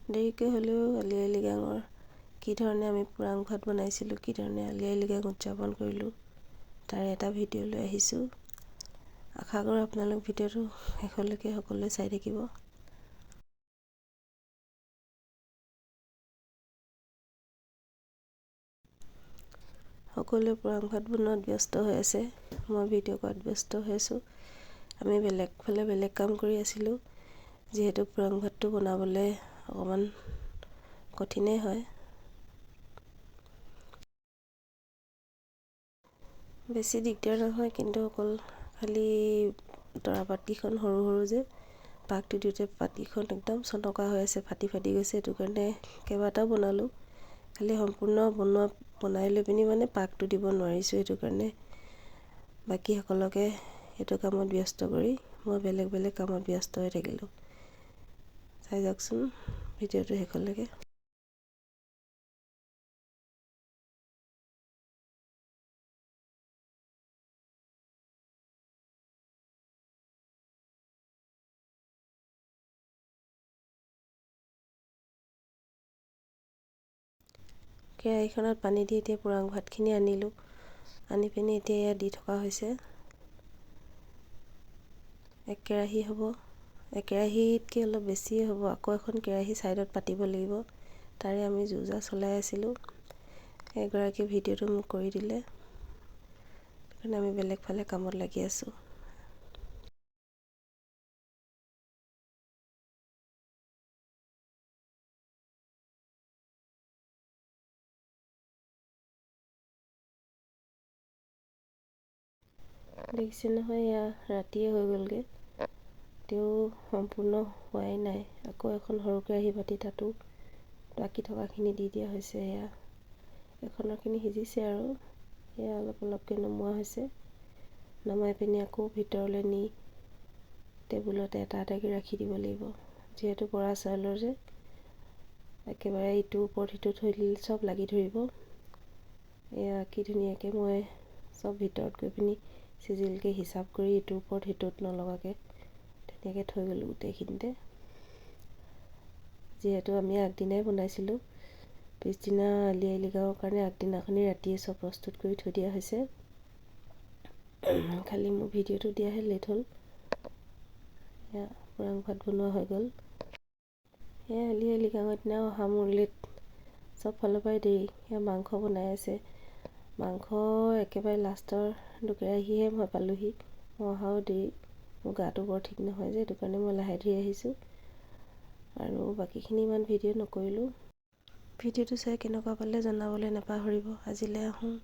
দেৰিকৈ হ'লেও আলি আই লৃগাঙৰ কি ধৰণে আমি পুৰাং ভাত বনাইছিলোঁ, কি ধৰণে আলি আই লৃগাং উদযাপন কৰিলোঁ, তাৰ এটা ভিডিঅ' লৈ আহিছোঁ। আশা কৰোঁ আপোনালোক ভিডিঅ'টো শেষলৈকে সকলোৱে চাই থাকিব। সকলোৱে পুৰাং ভাত বনোৱাত ব্যস্ত হৈ আছে, মই ভিডিঅ' কৰাত ব্যস্ত হৈ আছোঁ। আমি বেলেগ কাম কৰি আছিলোঁ, যিহেতু পুৰাং ভাতটো বনাবলৈ অকণমান কঠিনেই হয়। বেছি দিগদাৰ নহয়, কিন্তু অকল খালি তৰা পাতকেইখন সৰু সৰু যে পাকটো দিওঁতে পাতকেইখন একদম চনকা হৈ আছে, ফাটি গৈছে। সেইটো কাৰণে কেইবাটাও বনালোঁ, খালি সম্পূৰ্ণ বনাই লৈ পিনি মানে পাকটো দিব নোৱাৰিছোঁ। সেইটো কাৰণে বাকীসকলকে সেইটো কামত ব্যস্ত কৰি মই বেলেগ কামত ব্যস্ত হৈ থাকিলোঁ। চাই যাওকচোন ভিডিঅ'টো শেষলৈকে। কেৰাহীখনত পানী দি এতিয়া পুৰাং ভাতখিনি আনিলোঁ, আনি পিনি এতিয়া ইয়াত দি থকা হৈছে। এক কেৰাহী হ'ব, এক কেৰাহীতকৈ অলপ বেছিয়ে হ'ব। আকৌ এখন কেৰাহী ছাইডত পাতিব লাগিব, তাৰে আমি যো-জা চলাই আছিলোঁ। এগৰাকী ভিডিঅ'টো মোক কৰি দিলে, সেইকাৰণে আমি বেলেগ ফালে কামত লাগি আছোঁ। দেখিছে নহয়, এয়া ৰাতিয়ে হৈ গ'লগৈ, তেওঁ সম্পূৰ্ণ হোৱাই নাই। আকৌ এখন সৰু কেৰাহী পাতি তাতো বাকী থকাখিনি দি দিয়া হৈছে। এয়া এখনৰখিনি সিজিছে আৰু এয়া অলপকৈ নমোৱা হৈছে। নমাই পিনি আকৌ ভিতৰলৈ নি টেবুলতে এটা এটাকৈ ৰাখি দিব লাগিব, যিহেতু বৰা চাউলৰ যে একেবাৰে ইটোৰ ওপৰত সিটো থৈ দিলে চব লাগি ধৰিব। এয়া কি ধুনীয়াকৈ মই চব ভিতৰত গৈ পিনি চিজিলকৈ হিচাপ কৰি ইটোৰ ওপৰত সিটোত নলগাকৈ ধুনীয়াকৈ থৈ গ'লোঁ গোটেইখিনিতে। যিহেতু আমি আগদিনাই বনাইছিলোঁ, পিছদিনা আলি আই লৃগাঙৰ কাৰণে আগদিনাখনি ৰাতিয়ে চব প্ৰস্তুত কৰি থৈ দিয়া হৈছে। খালি মোৰ ভিডিঅ'টো দিয়াহে লেট হ'ল। এয়া পুৰাং ভাত বনোৱা হৈ গ'ল। এয়া আলি আই লৃগাঙৰ দিনা অহা মোৰ লেট, চব ফালৰ পৰাই দেৰি। এয়া মাংস বনাই আছে, মাংস একেবাৰে লাষ্টৰ কেৰাহীহে মই পালোহি। মই অহাও দেৰি, মোৰ গাটো বৰ ঠিক নহয় যে, সেইটো কাৰণে মই লাহে ধীৰে আহিছোঁ আৰু বাকীখিনি ইমান ভিডিঅ' নকৰিলোঁ। ভিডিঅ'টো চাই কেনেকুৱা পালে জনাবলৈ নাপাহৰিব। আজিলৈ আহোঁ।